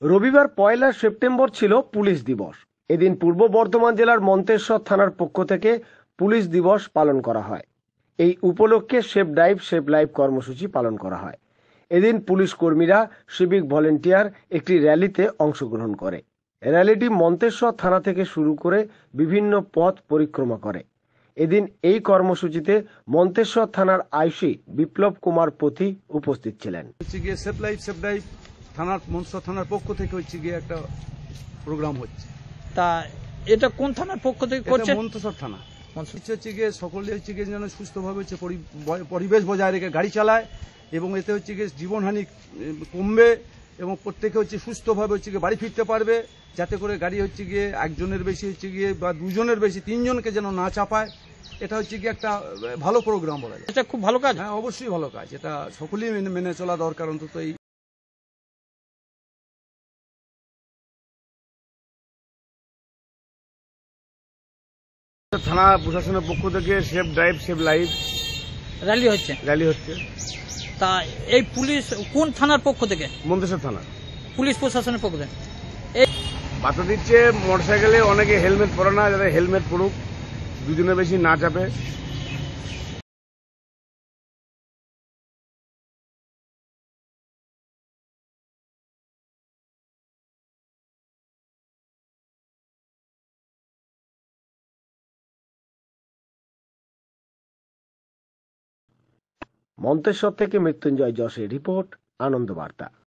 রবিবার ১লা সেপ্টেম্বর ছিল পুলিশ দিবস। এদিন পূর্ব বর্ধমান জেলার মন্তেশ্বর থানার পক্ষ থেকে পুলিশ দিবস পালন করা হয়। এই উপলক্ষে সেভ ড্রাইভ সেভ লাইফ কর্মসূচি পালন করা হয়। এদিন পুলিশ কর্মীরা সিভিক ভলেন্টিয়ার একটি র্যালিতে অংশগ্রহণ করে। র্যালিটি মন্তেশ্বর থানা থেকে শুরু করে বিভিন্ন পথ পরিক্রমা করে। এদিন এই কর্মসূচিতে মন্তেশ্বর থানার আইসি বিপ্লব কুমার পতি উপস্থিত ছিলেন। সেভ লাইফ সেভ ড্রাইভ থানার মন্তেশ্বর থানার পক্ষ থেকে একটা প্রোগ্রাম হচ্ছে। তা এটা কোন থানার পক্ষ থেকে করছে? মন্তেশ্বর থানা। সকলে যেন সুস্থভাবে পরিবেশ বজায় রেখে গাড়ি চালায় এবং এতে জীবনহানি কমবে এবং প্রত্যেকে সুস্থভাবে বাড়ি ফিরতে পারবে, যাতে করে গাড়ি একজনের বেশি বা দুজনের বেশি তিনজনকে যেন না চাপায়। এটা একটা ভালো প্রোগ্রাম বলা যায়। এটা খুব ভালো কাজ। হ্যাঁ, অবশ্যই ভালো কাজ। এটা সকলেই মেনে চলা দরকার। অন্তত এই থানা প্রশাসনের পক্ষ থেকে save drive save life rally হচ্ছে। তা এই পুলিশ কোন থানার পক্ষ থেকে? মন্তেশ্বর থানা পুলিশ প্রশাসনের পক্ষ থেকে বার্তা দিচ্ছে মোটরসাইকেলে অনেকে হেলমেট পরে না, যাতে হেলমেট পরুক, দুজনের বেশি না চাপে। মন্তেশ্বর থেকে মৃত্যুঞ্জয় যশের রিপোর্ট, আনন্দ বার্তা।